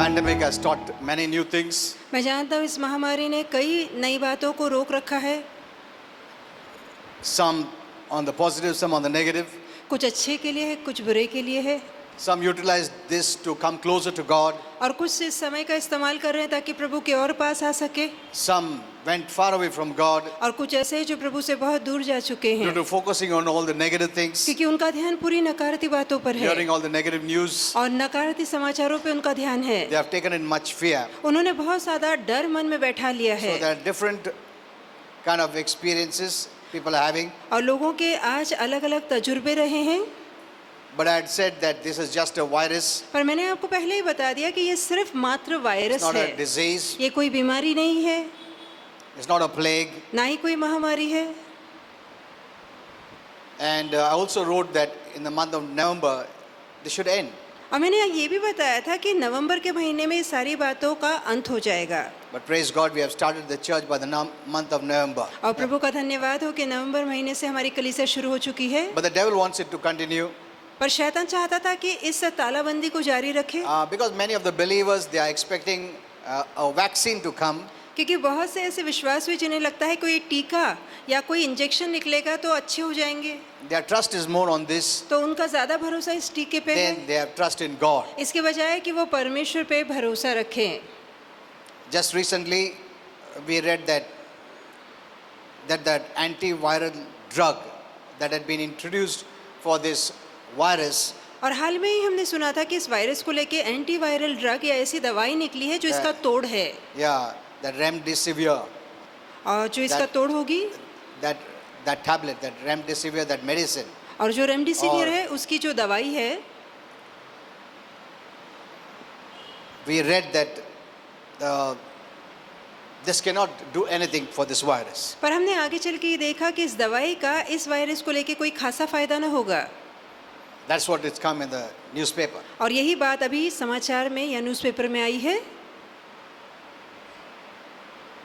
pandemic has taught many new things. मैं जानता हूँ इस महामारी ने कई नई बातों को रोक रखा है, Some on the positive, some on the negative. कुछ अच्छे के लिए है, कुछ बुरे के लिए है, Some utilized this to come closer to God. और कुछ इस समय का इस्तेमाल कर रहे हैं ताकि प्रभु के और पास आ सके, Some went far away from God और कुछ ऐसे हैं जो प्रभु से बहुत दूर जा चुके due हैं to focusing on all the negative things, क्योंकि उनका ध्यान पूरी नकारात्मक बातों पर है hearing all the negative news. और नकारात्मक समाचारों पे उनका ध्यान है। They have taken in much fear. उन्होंने बहुत ज्यादा डर मन में बैठा लिया So है there are different kind of experiences people are having. और लोगों के आज अलग अलग तजुर्बे रहे हैं। But I had said that this is just a virus. पर मैंने आपको पहले ही बता दिया कि ये सिर्फ मात्र It's वायरस not a है, disease. ये कोई बीमारी नहीं है, It's not a plague. ना ही कोई महामारी है। And I also wrote that in the month of November, this should end. और मैंने ये भी बताया था कि नवंबर के महीने में ये सारी बातों का अंत हो जाएगा। But praise God, we have started the church by the month of November. और प्रभु का धन्यवाद हो कि नवंबर महीने से हमारी कलीसिया शुरू हो चुकी है। But the devil wants it to continue पर शैतान चाहता था कि इस तालाबंदी को जारी रखे, because many of the believers, they are expecting a vaccine to come. क्योंकि बहुत से ऐसे विश्वास भी जिन्हें लगता है कोई टीका या कोई इंजेक्शन निकलेगा तो अच्छे हो जाएंगे, Their trust is more on this तो उनका ज्यादा भरोसा इस टीके पे है than they have trust in God. इसके बजाय कि वो परमेश्वर पे भरोसा रखें। Just recently, we read that antiviral drug that had been introduced for this virus, और हाल में ही हमने सुना था कि इस वायरस को लेके एंटीवायरल ड्रग या ऐसी दवाई निकली है जो इसका तोड़ है, yeah, the remdesivir, और जो इसका तोड़ होगी, that tablet, that remdesivir, that medicine. और जो रेमडेसिविर और- है उसकी जो दवाई है, We read that this cannot do anything for this virus. पर हमने आगे चल के ये देखा कि इस दवाई का इस वायरस को लेके कोई खासा फायदा ना होगा। That's what it's come in the newspaper. और यही बात अभी समाचार में या न्यूज़पेपर में आई है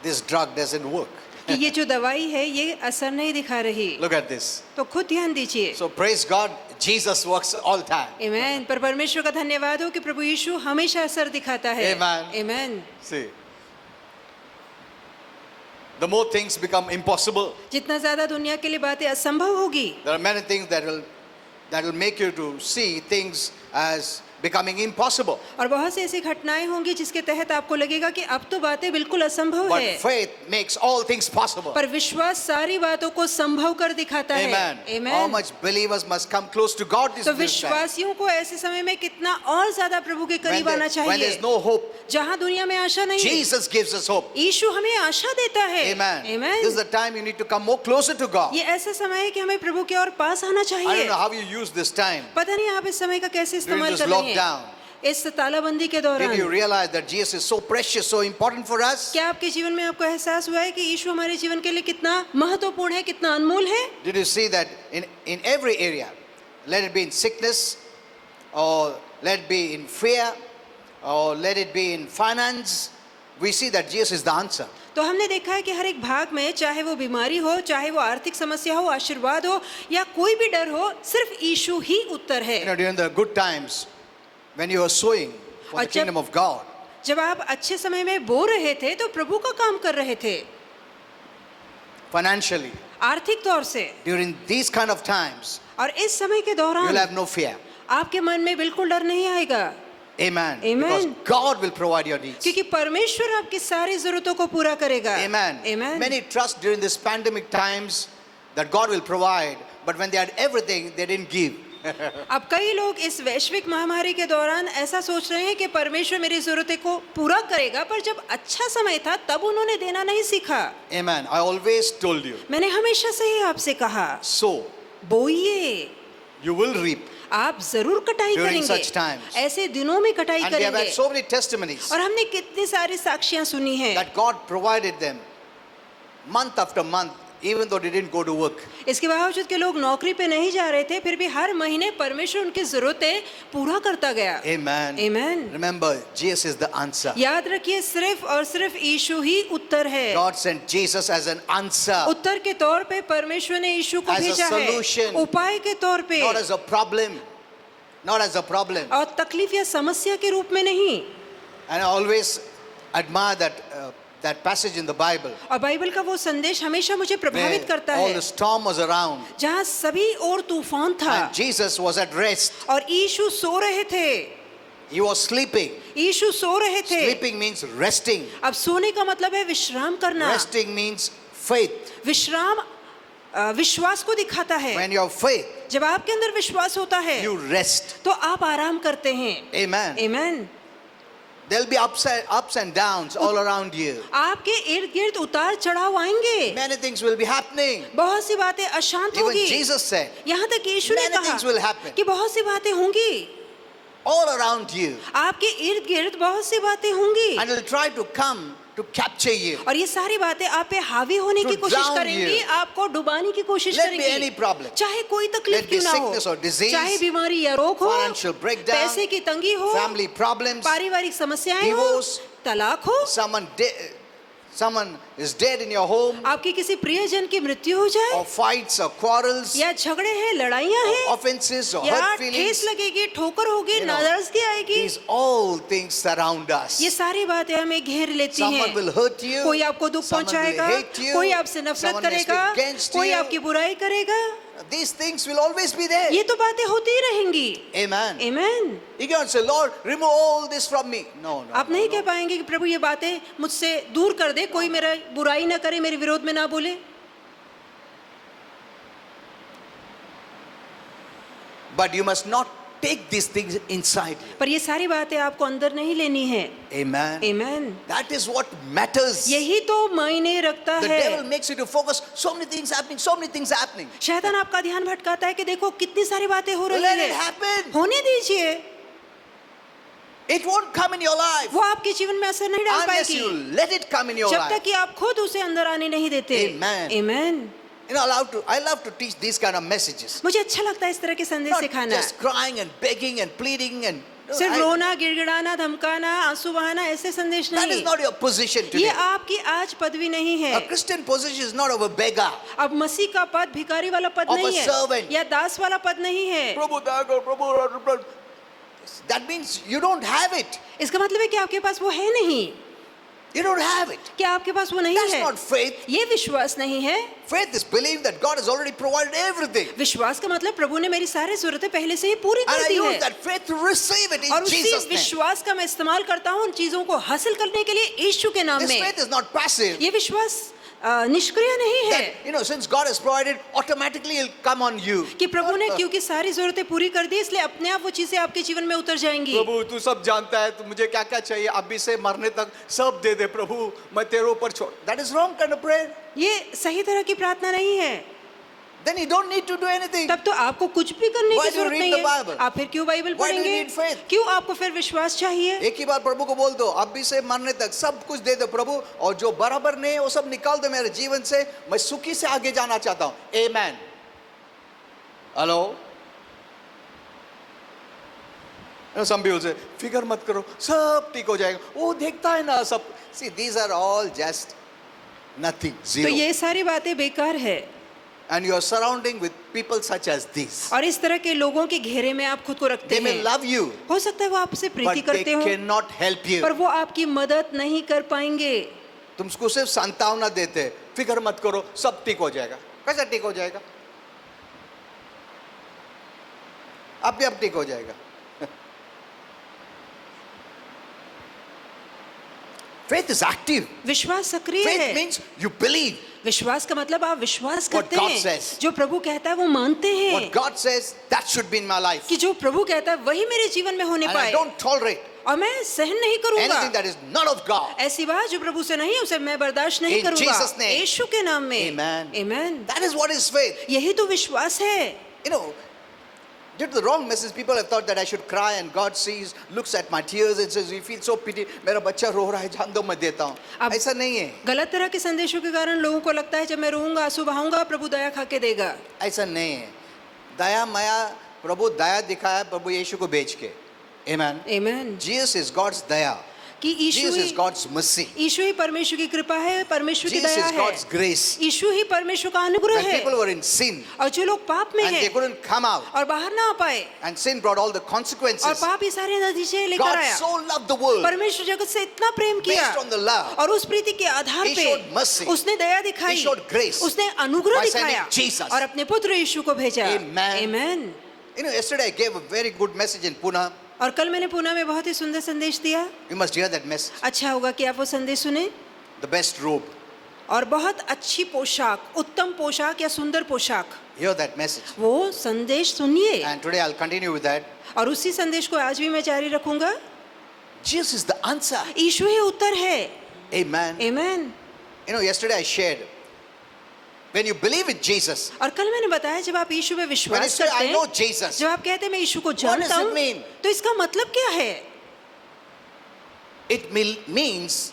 This drug doesn't work. कि ये जो दवाई है ये असर नहीं दिखा रही। Look at this. तो खुद ध्यान दीजिए। So praise God, Jesus works all time. आमीन। पर परमेश्वर का धन्यवाद हो कि प्रभु यीशु हमेशा असर दिखाता है। Amen. आमीन। See, the more things become impossible, जितना ज्यादा दुनिया के लिए बातें असंभव होगी, there are many things that will make you to see things as becoming impossible. और बहुत सी ऐसी घटनाएं होंगी जिसके तहत आपको लगेगा कि अब तो बातें बिल्कुल असंभव But है, faith makes all things possible. पर विश्वास सारी बातों को संभव कर दिखाता है। Amen. How आमीन। much believers must come close to God this तो time. विश्वासियों को ऐसे समय में कितना और ज्यादा प्रभु के When करीब आना when there's चाहिए। no hope, जहाँ दुनिया में आशा नहीं, Jesus gives us hope. यीशु हमें आशा देता है। Amen. आमीन। This is the time you need to come more closer to God. ये ऐसा समय है कि हमें प्रभु के और पास आना I don't चाहिए। know how you use this time. पता नहीं आप इस समय का कैसे During इस्तेमाल this कर रहे हैं। lockdown, इस तालाबंदी के did you दौरान realize that Jesus is so precious, so important for us? क्या आपके जीवन में आपको एहसास हुआ है कि यीशु हमारे जीवन के लिए कितना महत्वपूर्ण है, कितना अनमोल है? Did you see that in every area, let it be in sickness, or let it be in fear, or let it be in finance, we see that Jesus is the answer. तो हमने देखा है कि हर एक भाग में, चाहे वो बीमारी हो, चाहे वो आर्थिक समस्या हो, आशीर्वाद हो या कोई भी डर हो, सिर्फ यीशु ही उत्तर है। You know, during the good times, when you are sowing for the अच्छा- kingdom of God, जब आप अच्छे समय में बो रहे थे तो प्रभु का काम कर रहे थे, financially, आर्थिक तौर से, during these kind of times, और इस समय के you will दौरान have no fear. आपके मन में बिल्कुल डर नहीं आएगा, Amen. Amen. Because God will provide your needs. क्योंकि परमेश्वर आपकी सारी जरूरतों को पूरा करेगा। Amen. Amen. Many trust during this pandemic times that God will provide, but when they had everything, they didn't give. अब कई लोग इस वैश्विक महामारी के दौरान ऐसा सोच रहे हैं कि परमेश्वर मेरी जरूरतें को पूरा करेगा, पर जब अच्छा समय था तब उन्होंने देना नहीं सीखा। Amen. I always told you, मैंने हमेशा से ही आपसे कहा, sow, बोइए, you will reap. आप जरूर कटाई During करेंगे। such times. ऐसे दिनों में कटाई And we have had करेंगे। so many testimonies और हमने कितनी सारी साक्षियां सुनी हैं that God provided them month after month, even though they didn't go to work. इसके बावजूद के लोग नौकरी पे नहीं जा रहे थे, फिर भी हर महीने परमेश्वर उनकी जरूरतें पूरा करता गया। Amen. Amen. Remember, Jesus is the answer. याद रखिए, सिर्फ और सिर्फ यीशु ही उत्तर है। God sent Jesus as an answer, उत्तर के तौर पे परमेश्वर ने यीशु को As a भेजा है, solution. उपाय के तौर पे, not as a problem. Not as a problem. और तकलीफ या समस्या के रूप में नहीं। And I always admire that passage in the Bible. और बाइबल का वो संदेश हमेशा मुझे प्रभावित Where करता all है, the storm was around जहाँ सभी और तूफान था and Jesus was at rest. और यीशु सो रहे थे, He was sleeping. यीशु सो रहे थे। Sleeping means resting. अब सोने का मतलब है विश्राम करना। Resting means faith. विश्राम विश्वास को दिखाता है। When you have faith, जब आपके अंदर विश्वास होता है you rest. तो आप आराम करते हैं। Amen. आमीन। There'll be ups and downs all around you. आपके इर्द गिर्द उतार चढ़ाव आएंगे, Many things will be happening. बहुत सी बातें अशांत Even होगी। Jesus said, यहाँ तक यीशु ने many things will कहा happen. कि बहुत सी बातें होंगी, all around you, आपके इर्द गिर्द बहुत सी बातें होंगी and will try to come to capture you. और ये सारी बातें आप पे हावी होने To की कोशिश drown करेंगी, you. आपको डुबाने की कोशिश Let be करेंगी। any problem. चाहे कोई तकलीफ Let be क्यों ना हो, sickness or disease, चाहे बीमारी या रोग हो, financial breakdown, पैसे की तंगी हो, family problems, पारिवारिक समस्याएं हो, divorce, तलाक हो, someone is dead in your home, आपकी किसी प्रियजन की मृत्यु हो जाए, or fights or quarrels, या झगड़े हैं, लड़ाइयां or हैं, offenses or या hurt ठेस feelings. लगेगी, ठोकर होगी, You know, नाराजगी आएगी, These all things surround us. ये सारी बातें हमें घेर लेती Someone हैं। will hurt you. कोई आपको दुख Someone will पहुंचाएगा, hate you. कोई आपसे नफरत Someone may करेगा, speak against कोई you. आपकी बुराई करेगा, These things will always be there. ये तो बातें होती ही रहेंगी। Amen. आमीन। You can't say, Lord, remove all this from me. No. आप नहीं कह पाएंगे कि प्रभु ये बातें मुझसे दूर कर दे, कोई मेरा बुराई ना करे, मेरे विरोध में ना बोले। But you must not take these things inside you. पर ये सारी बातें आपको अंदर नहीं लेनी है। Amen. आमीन। That is what matters. यही तो मायने रखता The है। devil makes you to focus. So many things happening. So many things happening. शैतान आपका ध्यान भटकाता है कि देखो कितनी सारी बातें हो रही Let it है, happen. होने दीजिए, It won't come in your life वो आपके जीवन में असर नहीं डाल unless पाएगी you let it come in your जब life. तक कि आप खुद उसे अंदर आने नहीं देते। Amen. आमीन। You know, I love to teach these kind of messages. मुझे अच्छा लगता है इस तरह के संदेश Not सिखाना। just crying and begging and pleading and सिर्फ रोना, गिड़गिड़ाना, धमकाना, आंसू बहाना, ऐसे संदेश that is नहीं। not your position ये today. आपकी आज पदवी नहीं है। A Christian position is not of a beggar. अब मसीह का पद भिखारी वाला पद Of a नहीं है, servant. या दास वाला पद नहीं है। Prabhu, Prabhu. That means you don't have it. इसका मतलब है कि आपके पास वो है नहीं, You don't have it. कि आपके पास वो नहीं That's है। not faith. ये विश्वास नहीं है। Faith is believing that God has already provided everything. विश्वास का मतलब प्रभु ने मेरी सारी जरूरतें पहले से ही पूरी And कर I दी use है, that faith to receive it और in उसी Jesus' name. विश्वास का मैं इस्तेमाल करता हूँ उन चीजों को हासिल करने के लिए यीशु के नाम This में। faith is not passive. ये विश्वास निष्क्रिय नहीं है That, you know, since God has provided, automatically it'll come on you. कि प्रभु ने क्योंकि सारी जरूरतें पूरी कर दी इसलिए अपने आप वो चीजें आपके जीवन में उतर जाएंगी। प्रभु तू सब जानता है, तो मुझे क्या क्या चाहिए, अभी से मरने तक सब दे दे प्रभु, मैं तेरे ऊपर छोड़। That is wrong kind of prayer. ये सही तरह की प्रार्थना नहीं है। Then you don't need to do anything. तब तो आपको कुछ भी करने Why की do you जरूरत read नहीं the है। Bible? आप फिर क्यों बाइबल Why do you पढ़ेंगे? need faith? क्यों आपको फिर विश्वास चाहिए? एक ही बार प्रभु को बोल दो, अभी से मरने तक सब कुछ दे दो प्रभु, और जो बराबर नहीं है वो सब निकाल दो मेरे जीवन से, मैं सुखी से आगे जाना चाहता हूँ। Amen. Hello? Some people say, फिकर मत करो, सब ठीक हो जाएगा, वो देखता है ना सब। See, these are all just nothing, तो zero. ये सारी बातें बेकार है, And you are surrounding with people such as these. और इस तरह के लोगों के घेरे में आप खुद को रखते They may हैं। love you, हो सकता है वो आपसे प्रीति but they करते हो, cannot help you. पर वो आपकी मदद नहीं कर पाएंगे। तुमको सिर्फ सांत्वना देते हैं, फिक्र मत करो, सब ठीक हो जाएगा। कैसा ठीक हो जाएगा? अब ठीक हो जाएगा। Faith is active. विश्वास सक्रिय Faith है। means you believe. विश्वास का मतलब आप विश्वास What करते God हैं। says. जो प्रभु कहता है वो मानते हैं What God says, that should be in my life. कि जो प्रभु कहता है वही मेरे जीवन में होने And I पाए, don't tolerate और मैं सहन नहीं करूंगा anything that is not of God. ऐसी बात जो प्रभु से नहीं उसे मैं बर्दाश्त नहीं In करूंगा। Jesus' name. यीशु के नाम में। Amen. Amen. That is what is faith. यही तो विश्वास है। You know, due to the wrong message, people have thought that I should cry and God sees, looks at my tears and says, "We feel so pity. मेरा बच्चा रो रहा है, जान दो मैं देता हूँ." अब- ऐसा नहीं है, गलत तरह के संदेशों के कारण लोगों को लगता है जब मैं रोऊंगा, आंसू बहाऊंगा, प्रभु दया खा के देगा। ऐसा नहीं है। दया माया, प्रभु दया दिखाया प्रभु यीशु को बेच के। Amen. Amen. Jesus is God's दया. कि यीशु Jesus is he God's mercy. यीशु ही परमेश्वर की कृपा है, परमेश्वर की Jesus दया is God's है, grace. यीशु ही परमेश्वर का अनुग्रह When है। people were in sin और जो लोग पाप में and they हैं couldn't come out, और बाहर ना आ पाए and sin brought all the और consequences, पाप ये सारे नतीजे लेकर God आया, so loved the world. परमेश्वर जगत से इतना प्रेम किया Based on the love, और उस प्रीति के आधार He पे showed mercy. उसने दया दिखाई, He showed grace उसने अनुग्रह by sending दिखाया Jesus. और अपने पुत्र यीशु को भेजा। Amen. Amen. You know, yesterday I gave a very good message in Pune. और कल मैंने पुणे में बहुत ही सुंदर संदेश दिया। You must hear that message. अच्छा होगा कि आप वो संदेश सुने। The best robe. और बहुत अच्छी पोशाक, उत्तम पोशाक या सुंदर पोशाक, Hear that message. वो संदेश सुनिए। And today I'll continue with that. और उसी संदेश को आज भी मैं जारी रखूंगा। Jesus is the answer. यीशु ही उत्तर है। Amen. Amen. You know, yesterday I shared, when you believe in Jesus, और कल मैंने बताया जब आप यीशु में when you विश्वास say, करते I know हैं, Jesus, जब आप कहते हैं मैं यीशु को does जानता it हूँ, mean? तो इसका मतलब क्या है? it means,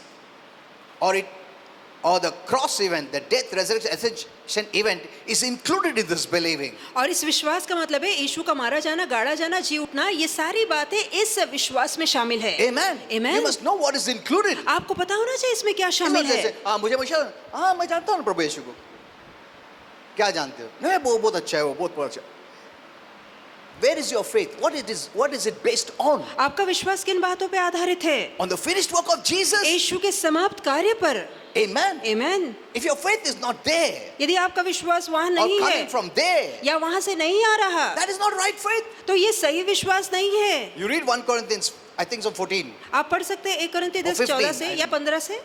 or the cross event, the death, resurrection, ascension event is included in this believing. और इस विश्वास का मतलब है यीशु का मारा जाना, गाड़ा जाना, जी उठना, ये सारी बातें इस विश्वास में शामिल है। Amen. Amen. You must know what is included. आपको पता होना चाहिए इसमें क्या It's शामिल not just है। say, हाँ मुझे हमेशा हाँ मैं जानता हूँ ना प्रभु यीशु को। क्या जानते हो? नहीं वो बहुत अच्छा है, वो बहुत अच्छा है। Where is your faith? What is it based on? आपका विश्वास किन बातों पे आधारित है? On the finished work of Jesus? यीशु के समाप्त कार्य पर। Amen. Amen. If your faith is not there, यदि आपका विश्वास वहाँ or नहीं coming है from there, या वहाँ से नहीं आ रहा, that is not right faith. तो ये सही विश्वास नहीं है। You read 1 Corinthians, I think so 14. आप पढ़ सकते हैं 1 कोरिन्थी 10 15, 14 से या 15 से।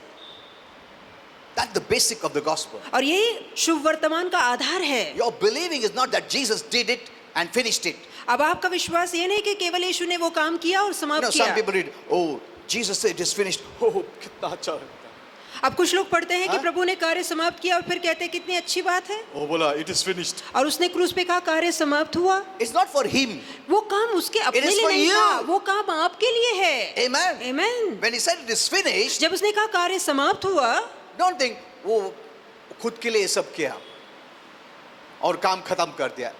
That's the basic of the gospel. और यही शुभ वर्तमान का आधार है। Your believing is not that Jesus did it and finished it. अब आपका विश्वास ये नहीं कि केवल यीशु ने वो काम किया और You समाप्त know, किया। some people read, oh, Jesus said it is finished. Oh, कितना अच्छा है. अब कुछ लोग पढ़ते हैं कि हाँ? प्रभु ने कार्य समाप्त किया और फिर कहते हैं कितनी अच्छी बात है, Oh, बोला, it is finished. और उसने क्रूस पे कहा कार्य समाप्त हुआ। It's not for him. वो काम उसके अपने is लिए for नहीं you. था, वो काम आपके लिए है। Amen. Amen. When he said it is finished, जब उसने कहा कार्य समाप्त हुआ, don't think, वो खुद के लिए सब किया और काम खत्म कर दिया.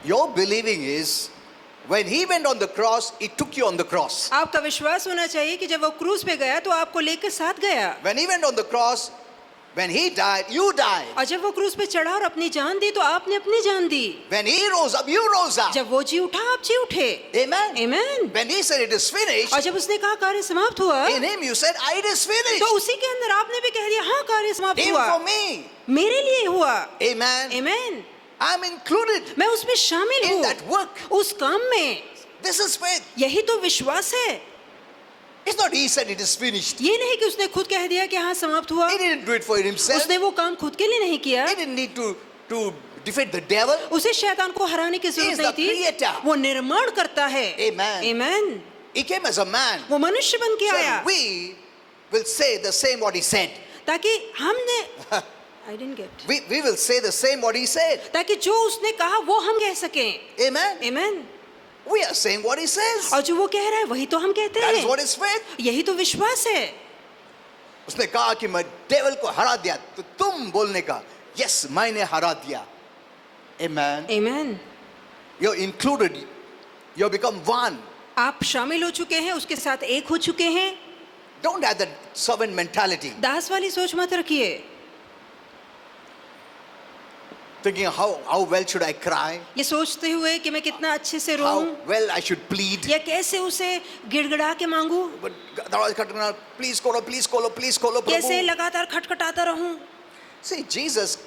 Your believing is, when he went on the cross, he took you on the cross. आपका विश्वास होना चाहिए कि जब वो क्रूस पे गया तो आपको लेकर साथ गया, When he went on the cross, when he died, you died. और जब वो क्रूस पे चढ़ा और अपनी जान दी तो आपने अपनी जान दी। When he rose up, you rose up. जब वो जी उठा आप जी उठे। Amen. Amen. When he said it is finished, और जब उसने कहा कार्य समाप्त हुआ, in him you said, it is finished. तो उसी के अंदर आपने भी कह दिया हाँ कार्य समाप्त Him हुआ, for me. मेरे लिए हुआ। Amen. Amen. I'm included मैं उसमें शामिल in हूँ, that work. उस काम में। This is faith. यही तो विश्वास है। It's not he said it is finished. ये नहीं कि उसने खुद कह दिया कि हाँ समाप्त हुआ, He didn't do it for himself. उसने वो काम खुद के लिए नहीं किया, He didn't need to defeat the devil. उसे शैतान को हराने की He is जरूरत the नहीं थी, creator. वो निर्माण करता है। Amen. Amen. He came as a man. वो मनुष्य बन के So आया we will say the same what he said. ताकि हमने I didn't get. We will say the same what he said. ताकि जो उसने कहा वो हम कह सकें। Amen. Amen. We are saying what he says. और जो वो कह रहा है वही तो हम कहते That is हैं। what is faith. यही तो विश्वास है। उसने कहा कि मैं डेविल को हरा दिया, तो तुम बोलने का yes मैंने हरा दिया. Amen. Amen. You're included. You become one. आप शामिल हो चुके हैं, उसके साथ एक हो चुके हैं। Don't have that servant mentality. दास वाली सोच मत रखिए। Thinking how well should I cry? ये सोचते हुए कि मैं कितना अच्छे से How रोऊं well I should plead. या कैसे उसे गिड़गिड़ा के मांगू, But दरवाजा खटखटाना, please खोलो, please खोलो, please खोलो कैसे प्रभु. लगातार खटखटाता रहूं। See, Jesus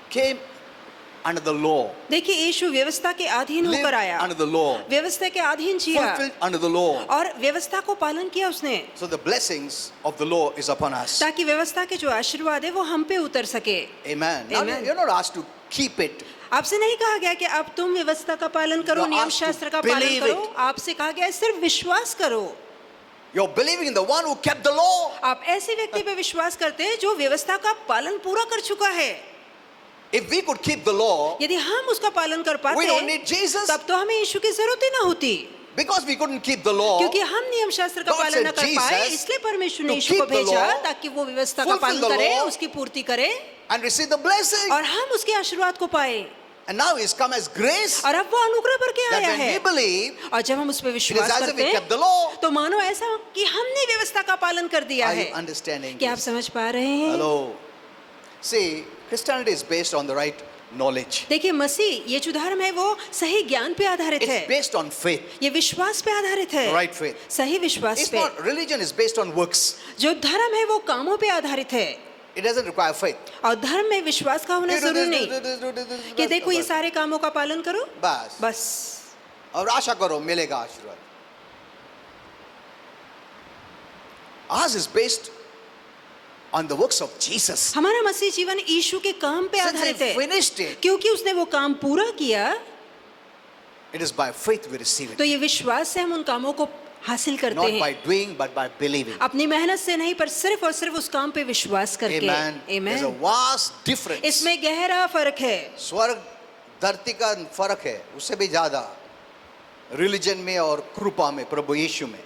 came under the law, देखिए यीशु व्यवस्था के अधीन lived होकर आया, under the law, व्यवस्था के अधीन जिया fulfilled under the law. और व्यवस्था को पालन किया उसने, So the blessings of the law is upon us. ताकि व्यवस्था के जो आशीर्वाद है वो हम पे उतर सके। Amen. Now, Amen. you're not asked to keep it. आपसे नहीं कहा गया कि अब तुम व्यवस्था का पालन करो, You're नियम asked to शास्त्र का पालन believe करो, it. आपसे कहा गया है सिर्फ विश्वास करो। You're believing in the one who kept the law. आप ऐसे व्यक्ति पे विश्वास करते हैं जो व्यवस्था का पालन पूरा कर चुका है। If we could keep the law, यदि हम उसका पालन कर we don't पाते need Jesus. तब तो हमें यीशु की जरूरत ही ना होती, Because we couldn't keep the law, क्योंकि हम नियम शास्त्र का God पालन न sent कर पाए, Jesus इसलिए परमेश्वर ने to यीशु को keep the भेजा law, ताकि वो व्यवस्था का fulfill पालन the करे, law, उसकी पूर्ति करे and receive the blessing. और हम उसके आशीर्वाद को पाए। And now it's come as grace. और अब वो अनुग्रह पर क्या That आया when we है? believe, और जब हम उस पर it is विश्वास as if करते we हैं kept the law. तो मानो ऐसा कि हमने व्यवस्था का पालन कर दिया Are है। you understanding क्या आप this? समझ पा रहे हैं? Hello. See, Christianity is based on the right knowledge. देखिए मसीह ये जो धर्म है वो सही ज्ञान पे आधारित It's है, based on faith, ये विश्वास पे आधारित है, right faith. सही विश्वास It's पे। not, religion is based on works. जो धर्म है वो कामों पे आधारित है It doesn't require faith. और धर्म में विश्वास का होना You do जरूरी this, नहीं do this, do this, do this, कि बस, देखो ये बस, सारे कामों का पालन करो बस बस। और आशा करो मिलेगा आशीर्वाद. Ours is based on the works of Jesus. हमारा मसीह जीवन यीशु के काम पे Since आधारित he है, finished it, क्योंकि उसने वो काम पूरा किया it is by faith we receive तो it. ये विश्वास से हम उन कामों को हासिल करते Not हैं, by doing, but by believing. अपनी मेहनत से नहीं पर सिर्फ और सिर्फ उस काम पे विश्वास करके। Amen. There's a आमीन। vast difference. इसमें गहरा फर्क है, स्वर्ग धरती का फर्क है, उससे भी ज्यादा रिलीजन में और कृपा में प्रभु यीशु में.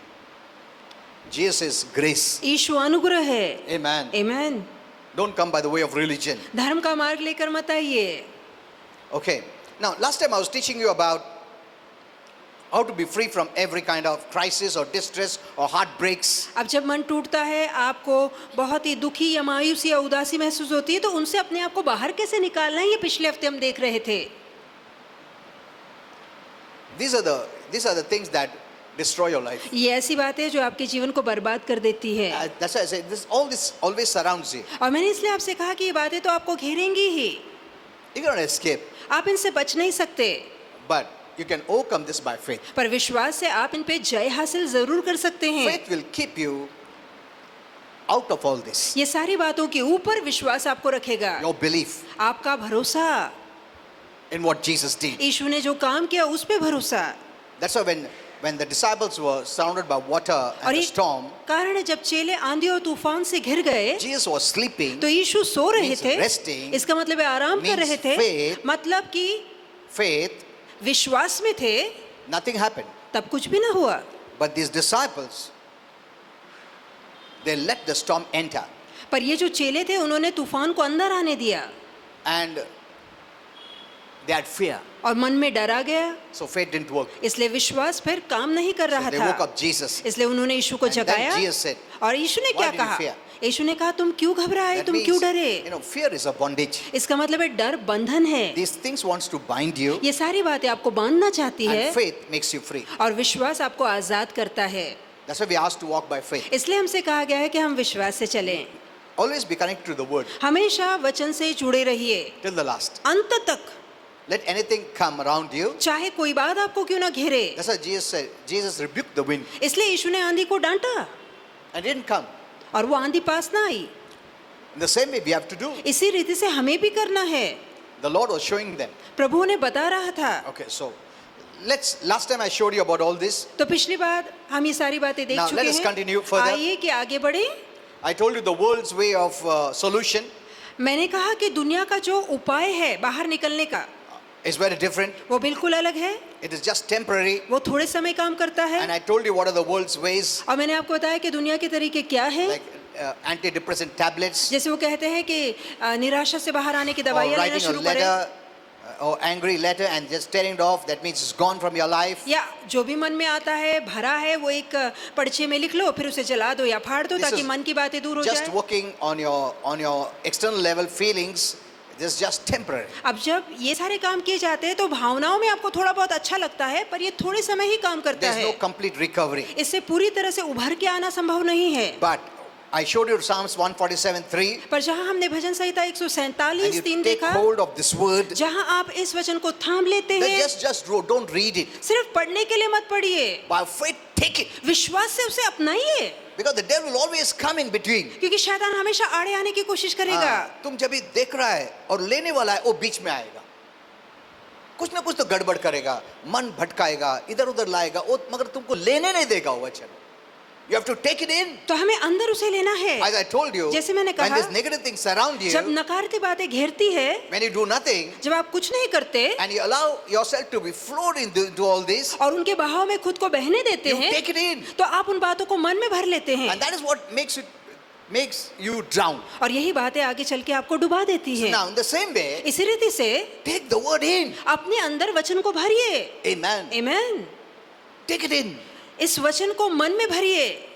Jesus is grace. यीशु अनुग्रह है। Amen. आमीन। Don't come by the way of religion. धर्म का मार्ग लेकर मत आइए। Okay. Now, last time I was teaching you about how to be free from every kind of crisis or distress or heartbreaks. अब जब मन टूटता है, आपको बहुत ही दुखी या मायूसी या उदासी महसूस होती है तो उनसे अपने आप को बाहर कैसे निकालना है, ये पिछले हफ्ते हम देख रहे थे। These are the things that destroy your life. ये ऐसी बात है जो आपके जीवन को बर्बाद कर देती है। That's why I say all this always surrounds you. और मैंने इसलिए आपसे कहा कि ये बातें तो आपको घेरेंगी ही, You cannot escape, आप इनसे बच नहीं सकते, but you can overcome this by faith. पर विश्वास से आप इन पे जय हासिल जरूर कर सकते हैं। Faith will keep you out of all this. ये सारी बातों के ऊपर विश्वास आपको रखेगा, Your belief आपका भरोसा, in what Jesus did. यीशु ने जो काम किया उस पे भरोसा। That's why when the disciples were surrounded by water और and the ये storm, कारण है जब चेले आंधी और तूफान से घिर गए Jesus was sleeping. तो यीशु सो रहे means थे, resting, इसका मतलब है आराम कर means रहे थे, faith. मतलब कि Faith, विश्वास में थे, nothing happened. तब कुछ भी ना हुआ। But these disciples, they let the storm enter, पर ये जो चेले थे उन्होंने तूफान को अंदर आने दिया and they had fear. और मन में डर आ गया, So faith didn't work. इसलिए विश्वास फिर काम नहीं कर रहा So they woke था। up Jesus. इसलिए उन्होंने यीशु को And then जगाया Jesus said, और यीशु ने "Why क्या did you कहा? fear?" यीशु ने कहा तुम क्यों घबराए, That तुम means, क्यों डरे? fear is a bondage. इसका मतलब है डर बंधन है। These things wants to bind you, ये सारी बातें आपको बांधना चाहती है and faith makes you free. और विश्वास आपको आजाद करता है। That's why we asked to walk by faith. इसलिए हमसे कहा गया है कि हम विश्वास से चलें, Always be connected to the word हमेशा वचन से जुड़े रहिए till the last. अंत तक, Let anything come around you. चाहे कोई बात आपको क्यों ना घेरे। That's why Jesus said, Jesus rebuked the wind इसलिए यीशु ने आंधी को डांटा and didn't come. और वो आंधी पास ना आई। In the same way we have to do. इसी रीति से हमें भी करना है। The Lord was showing them. प्रभु ने बता रहा था। Okay, so last time I showed you about all this. तो पिछली बार हम ये सारी बातें देख Now, let us चुके continue हैं। further. आइए कि आगे बढ़े। I told you the world's way of solution मैंने कहा कि दुनिया का जो उपाय है बाहर निकलने का is very different. वो बिल्कुल अलग है, It is just temporary. वो थोड़े समय काम करता And है। I told you what are the world's ways, और मैंने आपको बताया कि दुनिया के तरीके क्या हैं, like antidepressant tablets, जैसे वो कहते हैं कि निराशा से बाहर आने की or दवाइयाँ लेना writing a शुरू करें, letter or angry letter and just tearing it off. That means it's gone from your life. या जो भी मन में आता है भरा है वो एक पर्चे में लिख लो, फिर उसे जला दो या फाड़ दो This ताकि is मन की बातें दूर हो Just जाए। working on your external level feelings. This is just temporary. अब जब ये सारे काम किए जाते हैं तो भावनाओं में आपको थोड़ा बहुत अच्छा लगता है, पर ये थोड़े समय ही काम करता There's है, no complete recovery. इससे पूरी तरह से उभर के आना संभव नहीं है। But I showed you Psalms 147:3, पर जहाँ हमने भजन संहिता and 147:3 you take देखा, hold of this word. जहाँ आप इस वचन को थाम लेते Then हैं, just don't read it. सिर्फ पढ़ने के लिए मत पढ़िए, By faith, take it. विश्वास से उसे अपनाइए, Because the devil will always come in between. क्योंकि शैतान हमेशा आड़े आने की कोशिश करेगा। तुम जब भी देख रहा है और लेने वाला है, वो बीच में आएगा, कुछ ना कुछ तो गड़बड़ करेगा, मन भटकाएगा, इधर उधर लाएगा, वो मगर तुमको लेने नहीं देगा वो वचन। You have to take it in. तो हमें अंदर उसे लेना है। As I told you, जैसे मैंने when कहा, these negative things surround जब you, नकारात्मक बातें घेरती है, when you do nothing जब आप कुछ नहीं करते and you allow yourself to be flowed into all this, और उनके बहाव में खुद को बहने देते you हैं, take it in. तो आप उन बातों को मन में भर लेते हैं। And that is what makes it makes you drown. और यही बातें आगे चल के आपको डुबा देती है। Now, in the same way, इसी रीति से take the word in. अपने अंदर वचन को भरिए। Amen. Amen. Take it in. इस वचन को मन में भरिए।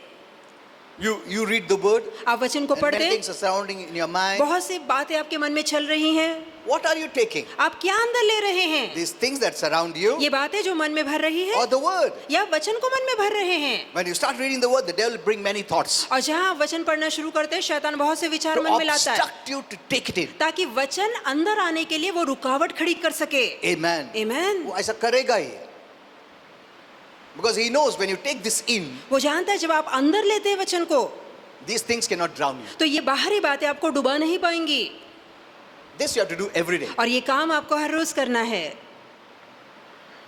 You read the word. आप वचन को And many पढ़ते, things are surrounding in your mind. बहुत सी बातें आपके मन में चल रही हैं। What are you taking? आप क्या अंदर ले रहे हैं? These things that surround you, ये बातें जो मन में भर रही है or the word. या वचन को मन में भर रहे हैं? When you start reading the word, the devil will bring many thoughts और जहाँ आप वचन पढ़ना शुरू करते हैं, शैतान बहुत से विचार to मन में लाता है obstruct you to take it in. ताकि वचन अंदर आने के लिए वो रुकावट खड़ी कर सके। Amen. आमेन। वो ऐसा करेगा ही. Because he knows when you take this in, वो जानता है जब आप अंदर लेते हैं वचन को, these things cannot drown you. तो ये बाहरी बातें आपको डुबा नहीं पाएंगी। This you have to do every day. और ये काम आपको हर रोज करना है।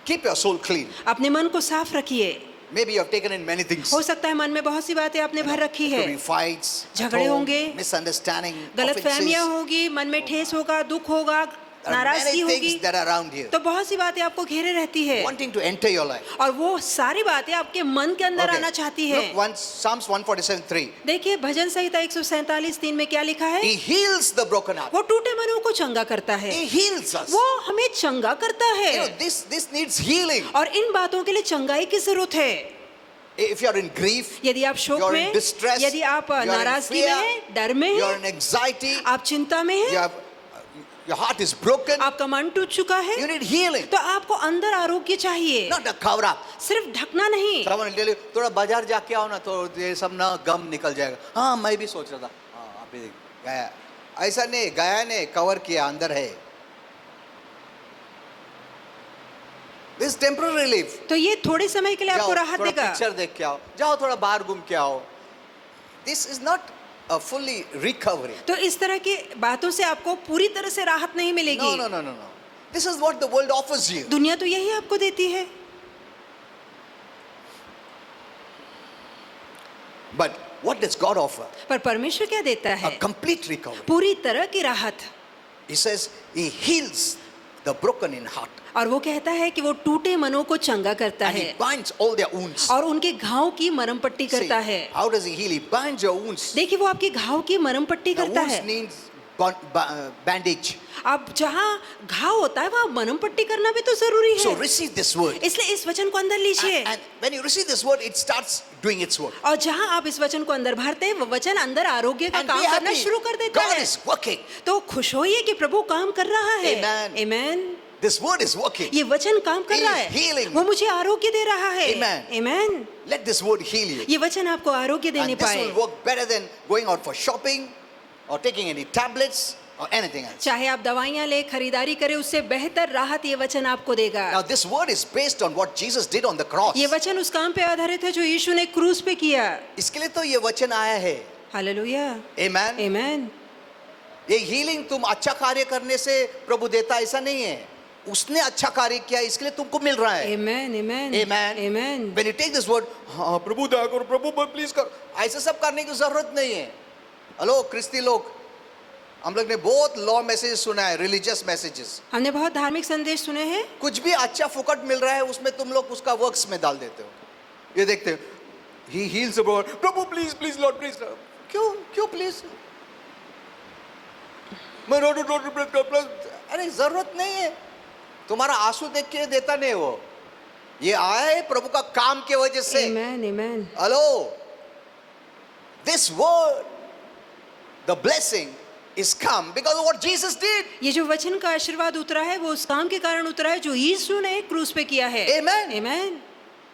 Keep your soul clean. अपने मन को साफ रखिए। Maybe you have taken in many things. हो सकता है मन में बहुत सी बातें आपने भर रखी है। Could be fights, झगड़े at home, होंगे, misunderstanding, गलत फहमियां offenses. होगी, मन में ठेस होगा, दुख होगा, There are नाराजगी many होगी, things that are around you, तो बहुत सी बातें आपको घेरे रहती है wanting to enter your life. और वो सारी बातें आपके मन के अंदर Okay. आना चाहती है। Look, once Psalms 147:3. देखिए भजन संहिता 147:3 में क्या लिखा है? He heals the broken heart. वो टूटे मनों को चंगा करता है, He heals us. वो हमें चंगा करता है। You know, this needs healing. और इन बातों के लिए चंगाई की जरूरत है। If you are in grief, यदि आप शोक you're में, in distress, यदि आप you're in नाराजगी में fear, हैं, डर में you're हैं, in anxiety, आप चिंता में you हैं, have, your heart is broken, आपका मन टूट चुका है, you need healing, तो आपको अंदर आरोग्य चाहिए, not a cover up. सिर्फ ढकना नहीं। Someone will tell you, थोड़ा बाजार जाके आओ ना तो ये सब ना गम निकल जाएगा. हाँ मैं भी सोच रहा था. हाँ अभी गया. ऐसा नहीं, गया ने कवर किया, अंदर है. This is temporary relief. तो ये थोड़े समय के लिए आपको जाओ राहत थोड़ा देगा। पिक्चर देख के आओ, जाओ थोड़ा बाहर घूम के आओ. This is not a fully recovery. तो इस तरह की बातों से आपको पूरी तरह से राहत नहीं मिलेगी। No. This is what the world offers you. दुनिया तो यही आपको देती है। But what does God offer? पर परमेश्वर क्या देता A है? complete recovery. पूरी तरह की राहत। He says He heals the broken in heart और वो कहता है कि वो टूटे मनों को चंगा करता and है He binds all their wounds. और उनके घाव की मरम पट्टी See, करता है। how does He heal? He binds your wounds. देखिए वो आपके घाव की मरम पट्टी The करता wounds है। needs bandage. अब जहाँ घाव होता है वहाँ मरम पट्टी करना भी तो जरूरी So है। receive this word. इसलिए इस वचन को अंदर लीजिए And when you receive this word, it starts doing its work. और जहाँ आप इस वचन को अंदर भरते हैं वो वचन अंदर आरोग्य का And be काम करना happy. शुरू कर देता God है। is working. तो खुश होइए कि प्रभु काम कर रहा है। Amen. Amen. This word is working. ये वचन काम कर He रहा is है, healing. वो मुझे आरोग्य दे रहा है। Amen. Amen. Let this word heal you. ये वचन आपको आरोग्य देने And this पाए। will work better than going out for shopping or taking any tablets or anything else. चाहे आप दवाइयाँ ले, खरीदारी करें, उससे बेहतर राहत ये वचन आपको देगा। Now this word is based on what Jesus did on the cross. ये वचन उस काम पे आधारित है जो यीशु ने क्रूस पे किया। इसके लिए तो ये वचन आया है. हालेलुया। Amen. Amen. ये हीलिंग तुम अच्छा कार्य करने से प्रभु देता ऐसा नहीं है. उसने अच्छा कार्य किया इसके लिए तुमको मिल रहा है. Amen. Amen. Amen. Amen. When you take this word, हाँ प्रभु दया करो, प्रभु प्लीज करो, ऐसा सब करने की जरूरत नहीं है. हेलो क्रिस्ती लोग, हम लोग ने बहुत लॉ मैसेज सुना है, रिलीजियस मैसेजेस. हमने बहुत धार्मिक संदेश सुने हैं। कुछ भी अच्छा फुकट मिल रहा है उसमें तुम लोग उसका वर्क्स में डाल देते हो. ये देखते हो, ही हील्स द ब्रोकन, प्रभु प्लीज लॉर्ड प्लीज. क्यों प्लीज? मैं रोड अरे जरूरत नहीं है. तुम्हारा आंसू देख के देता नहीं वो, ये आया है प्रभु का काम के वजह से. Amen. Amen. Hello, this word, the blessing is come because of what Jesus did. ये जो वचन का आशीर्वाद उतरा है वो उस काम के कारण उतरा है जो यीशु ने क्रूस पे किया है। Amen. Amen.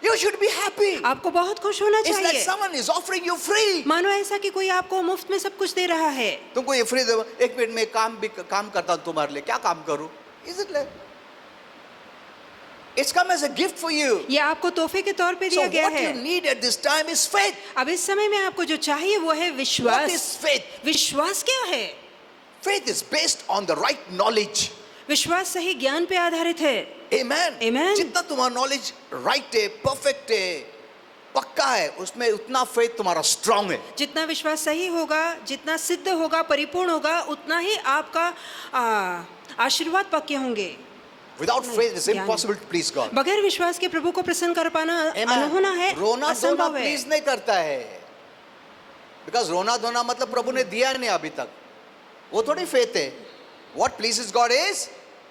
You should be happy. आपको बहुत खुश होना It's like चाहिए। someone is offering you free. मानो ऐसा कि कोई आपको मुफ्त में सब कुछ दे रहा है। तुमको ये फ्री दे, एक मिनट में काम करता हूँ तुम्हारे लिए. क्या काम करूँ? Is it like? It's come as a gift for you. ये आपको तोहफे के तौर पे So दिया गया what you है। need at this time is faith. अब इस समय में आपको जो चाहिए वो है What विश्वास। is faith? विश्वास क्या है? Faith is based on the right knowledge. विश्वास सही ज्ञान पे आधारित है। Amen. Amen. जितना तुम्हारा नॉलेज राइट है, परफेक्ट है, पक्का है, उसमें उतना फेथ तुम्हारा स्ट्रांग है. जितना विश्वास सही होगा, जितना सिद्ध होगा, परिपूर्ण होगा, उतना ही आपका आशीर्वाद पक्के होंगे। Without faith it's ज्ञान। impossible to please God. बगैर विश्वास के प्रभु को प्रसन्न कर पाना Amen. अनहोना है, रोना धोना असंभव है। प्लीज नहीं करता है. बिकॉज रोना धोना मतलब प्रभु ने दिया नहीं अभी तक, वो थोड़ी फेथ है. What pleases God is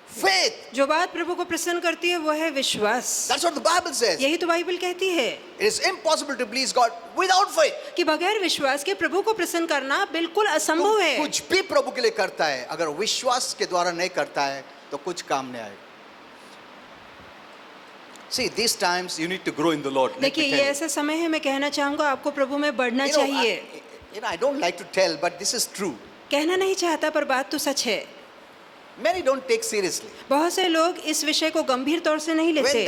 faith. जो बात प्रभु को प्रसन्न करती है वो है विश्वास. That's what the Bible says. यही तो बाइबल कहती है It is impossible to please God without faith. कि बगैर विश्वास के प्रभु को प्रसन्न करना बिल्कुल असंभव है. कुछ भी प्रभु के लिए करता है, अगर विश्वास के द्वारा नहीं करता है तो कुछ काम नहीं आएगा. See, these times you need to grow in the Lord. Let me देखिए tell ये you. ऐसा समय है, मैं कहना चाहूंगा आपको प्रभु में बढ़ना You know, चाहिए. I don't like to tell, but this is true. कहना नहीं चाहता पर बात तो सच है. Many don't take seriously. बहुत से लोग इस विषय को गंभीर तौर से नहीं लेते.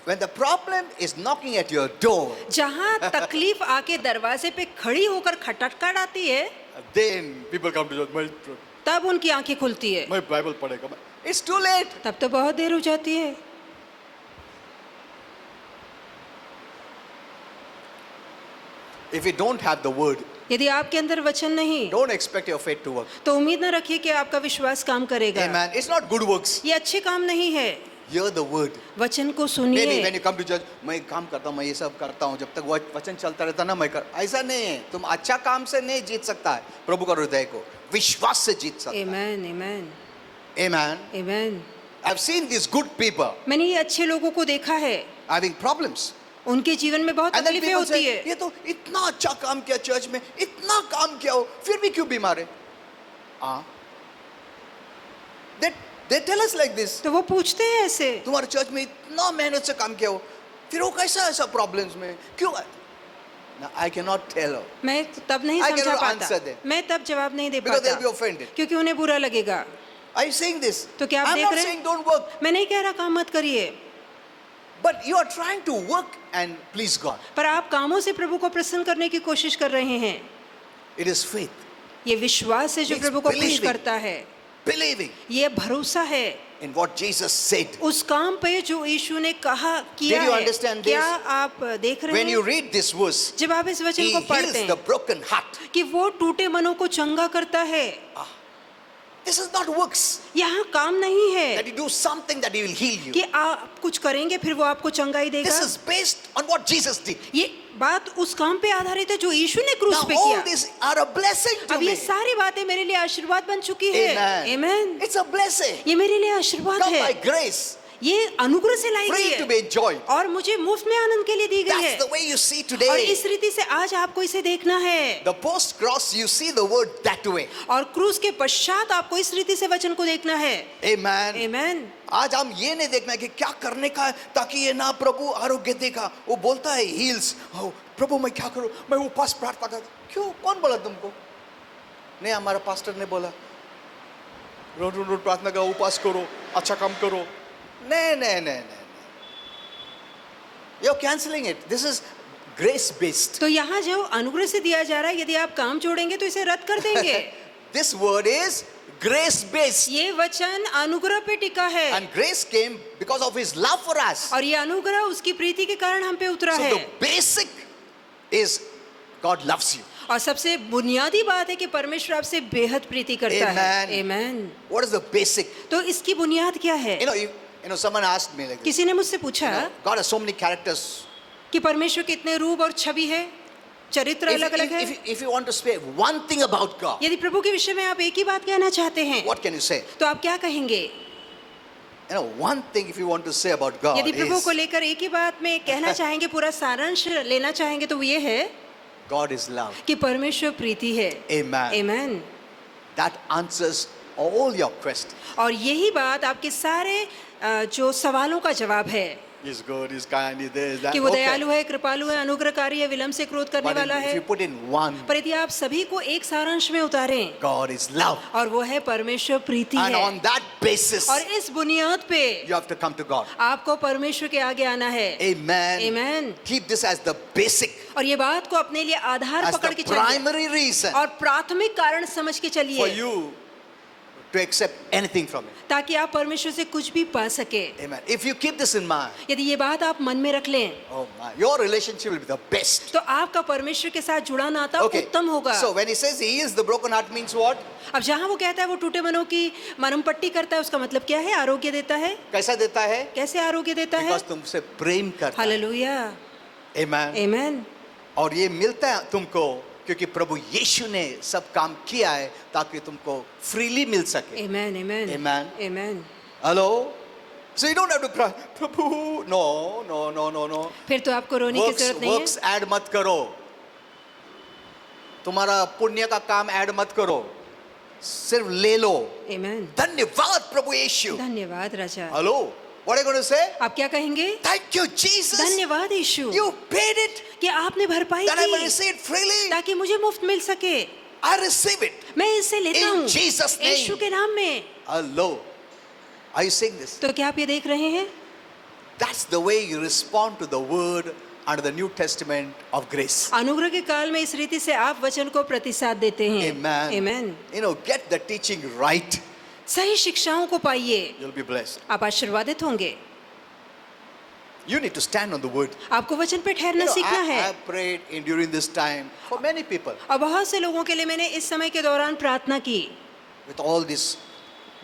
When the problem is knocking at your door, जहाँ तकलीफ आके दरवाजे पे खड़ी होकर खटखटाती है, then people come to church. तब उनकी आंखें खुलती है. मैं बाइबल पढ़ेगा. It's too late. तब तो बहुत देर हो जाती है. If you don't have the word, यदि आपके अंदर वचन नहीं, don't expect your faith to work. तो उम्मीद न रखिए कि आपका विश्वास काम करेगा. Amen. It's not good works. ये अच्छे काम नहीं है. Hear the word. वचन को Maybe when सुनिए. you come to church, मैं काम करता हूँ, मैं ये सब करता हूँ, जब तक वो वचन चलता रहता ना, मैं कर. ऐसा नहीं है. तुम अच्छा काम से नहीं जीत सकता है प्रभु का हृदय को, विश्वास से जीत सकता है. आमेन, आमेन, Amen. Amen. I've seen these good people मैंने ये अच्छे लोगों को देखा है. having problems. उनके जीवन में बहुत And then तकलीफें people होती say, है. ये तो इतना अच्छा काम किया चर्च में, इतना काम किया हो, फिर भी क्यों बीमार है? हाँ. They tell us like this. तो वो पूछते हैं ऐसे, तुम्हारे चर्च में इतना मेहनत से काम किया हो, फिर वो कैसा ऐसा प्रॉब्लम्स में क्यों? Now, I cannot tell her मैं तब नहीं I समझा cannot पाता. answer them. मैं तब जवाब नहीं दे because they'll be पाता offended. क्योंकि उन्हें बुरा लगेगा. Are you saying this? तो क्या आप I'm देख not रहे saying हैं? don't work, मैं नहीं कह रहा काम मत करिए, but you are trying to work and please God. पर आप कामों से प्रभु को प्रसन्न करने की कोशिश कर रहे हैं. It is faith, ये विश्वास है जो It's प्रभु को खुश believing. करता है. believing ये भरोसा है in what Jesus said. उस काम पे जो यीशु ने कहा किया Did you है. understand this? क्या आप देख रहे When you हैं read this verse, जब आप इस वचन He को heals पढ़ते the हैं broken heart. कि वो टूटे मनों को चंगा करता है. This is not works यहाँ काम नहीं है that you do something that He will heal you. कि आप कुछ करेंगे फिर वो आपको चंगाई देगा. This is based on what Jesus did. ये बात उस काम पे आधारित है जो यीशु ने क्रूस Now पे all किया. these are a blessing to अब me. ये सारी बातें मेरे लिए आशीर्वाद बन चुकी है. Amen. Amen. It's a blessing. ये मेरे लिए आशीर्वाद Come by है. grace, ये अनुग्रह से लाई गई free to है be enjoyed. और मुझे मुफ्त में आनंद के लिए दी गई That's है. the way you see और today. इस रीति से आज आपको इसे देखना है. The post cross, you see the word that way. और क्रूस के पश्चात आपको इस रीति से वचन को देखना है. Amen. आमेन. आज हम ये नहीं देखना है कि क्या करने का है ताकि ये ना प्रभु आरोग्य देगा. वो बोलता है हील्स. प्रभु मैं क्या करूं, मैं उपास प्रार्थना करता. क्यों, कौन बोला तुमको? नहीं, हमारा पास्टर ने बोला रोज रोज प्रार्थना करो, उपास करो, अच्छा काम करो. नहीं नहीं नहीं नहीं, you're canceling it. This is grace based. तो यहाँ जो अनुग्रह से दिया जा रहा है, यदि आप काम जोड़ेंगे तो इसे रद्द कर देंगे. This word is grace based. ये वचन अनुग्रह पे टिका है. And grace came because of His love for us. और ये अनुग्रह उसकी प्रीति के कारण हम पे उतरा So है. the basic is God loves you. और सबसे बुनियादी बात है कि परमेश्वर आपसे बेहद प्रीति करता है. Amen. Amen. What is the basic? तो इसकी बुनियाद क्या है? You know, someone asked me like this. किसी ने मुझसे पूछा God has so many characters. कि परमेश्वर कितने रूप और छवि है, चरित्र अलग अलग है. If you want to say one thing about God, यदि प्रभु के विषय में आप एक ही बात कहना चाहते हैं what can you say? तो आप क्या कहेंगे? You know, one thing if you want to say about God यदि प्रभु is को लेकर एक ही बात में कहना चाहेंगे, पूरा सारांश लेना चाहेंगे तो वो ये है God is love. कि परमेश्वर प्रीति है. Amen. Amen. That answers all your questions. और यही बात आपके सारे जो सवालों का जवाब है He's good, He's kind, He's this, that. कि वो Okay. दयालु है, कृपालु है, अनुग्रहकारी है, विलंब से क्रोध करने But वाला if है. you put in one, पर यदि आप सभी को एक सारांश में उतारें God is love. और वो है परमेश्वर प्रीति And है, on that basis, और इस बुनियाद पे you have to come to God. आपको परमेश्वर के आगे आना है. Amen. Amen. Keep this as the basic, और ये बात को अपने लिए आधार as पकड़ the के चलिए primary reason और प्राथमिक कारण समझ के for चलिए you to accept anything from Him. ताकि आप परमेश्वर से कुछ भी पा सके. Amen. If you keep this in mind, यदि ये बात आप मन में रख लें oh my, your relationship will be the best. तो आपका परमेश्वर के साथ जुड़ा नाता Okay. उत्तम होगा. So when He says He is the broken heart means what? अब जहाँ वो कहता है वो टूटे मनों की मरहम पट्टी करता है, उसका मतलब क्या है? आरोग्य देता है. कैसा देता है? कैसे आरोग्य देता है? Because तुमसे प्रेम करता है. हालेलुया. Amen. आमेन. और ये मिलता है तुमको क्योंकि प्रभु यीशु ने सब काम किया है ताकि तुमको फ्रीली मिल सके. Amen, amen. Amen. Amen. Hello? So you don't have to cry, Prabhu. No, no, no, no, no. फिर तो आपको रोने की जरूरत नहीं वर्क्स ऐड मत करो. तुम्हारा पुण्य का काम ऐड मत करो. सिर्फ ले लो. है. Amen. धन्यवाद प्रभु यीशु. धन्यवाद राजा. Hello? What are you going to say? आप क्या कहेंगे? Thank you, Jesus. धन्यवाद यीशु You paid it कि आपने भरपाई that I may की receive it freely. ताकि मुझे मुफ्त मिल सके. I receive it. मैं इसे लेता In हूँ Jesus' name. यीशु के नाम में. Hello. Are you seeing this? तो क्या आप ये देख रहे हैं? That's the way you respond to the word under the New Testament of grace. अनुग्रह के काल में इस रीति से आप वचन को प्रतिसाद देते हैं. Amen. Amen. You know, get the teaching right. सही शिक्षाओं को पाइए. You'll be blessed. आप आशीर्वादित होंगे. You need to stand on the word. आपको वचन पे You ठहरना know, सीखना I है. prayed during this time for many people और बहुत से लोगों के लिए मैंने इस समय के दौरान प्रार्थना की. with all this,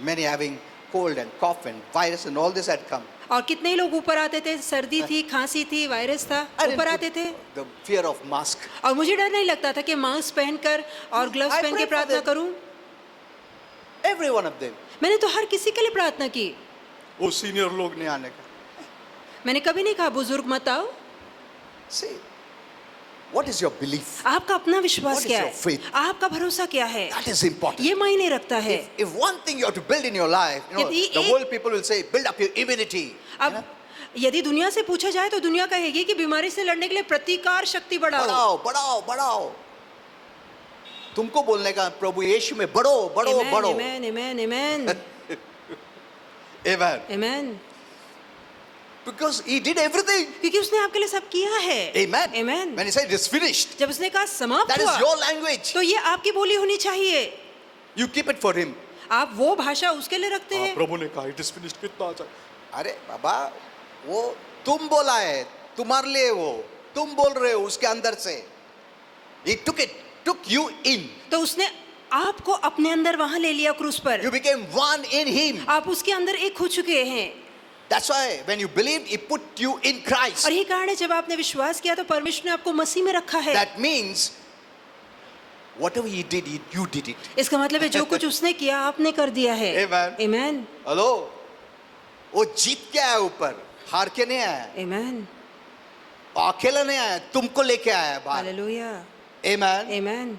many having cold and cough and virus and all this had come. और कितने लोग ऊपर आते थे. सर्दी थी, खांसी थी, वायरस था, I didn't ऊपर put आते थे. the fear of mask. और मुझे डर नहीं लगता था कि मास्क पहनकर और ग्लव्स I पहन के prayed for प्रार्थना them. करूं. Every one of them. मैंने तो हर किसी के लिए प्रार्थना की. वो सीनियर लोग नहीं आने का. मैंने कभी नहीं कहा बुजुर्ग मत आओ. See, what is your belief? आपका अपना विश्वास What is क्या your है? faith? आपका भरोसा क्या है? That is important. ये मायने रखता है. If one thing you have to build in your life, you know, यदि the एक- world people will say, build up your immunity. अब यदि दुनिया से पूछा जाए तो दुनिया कहेगी कि बीमारी से लड़ने के लिए प्रतिकार शक्ति बढ़ाओ. बढ़ाओ, बढ़ाओ, बढ़ाओ. तुमको बोलने का प्रभु यीशु में बढ़ो, बढ़ो, Amen, बढ़ो. amen, amen, amen. Amen. Amen. Because he did everything. क्योंकि उसने आपके लिए सब किया है. Amen. Amen. When he said it's finished, जब उसने कहा समाप्त that is हुआ, your language. तो ये आपकी बोली होनी चाहिए. You keep it for him. आप वो भाषा उसके लिए रखते हैं. प्रभु ने कहा it is finished कितना अच्छा. अरे बाबा, वो तुम बोला है, तुम्हारे लिए वो, तुम बोल रहे हो उसके अंदर से. He took you in. तो उसने आपको अपने अंदर वहां ले लिया क्रूस पर. You became one in him. आप उसके अंदर एक हो चुके हैं. That's why when you believed, he put you in Christ. और यही कारण है जब आपने विश्वास किया तो परमेश्वर ने आपको मसीह में रखा है. That means whatever he did, you did it. इसका मतलब है जो कुछ उसने किया आपने कर दिया है. Amen. Amen. Hello? वो जीत के आया ऊपर, हार के नहीं आया. Amen. अकेला नहीं आया, तुमको लेके आया बाहर. Hallelujah. Amen. Amen.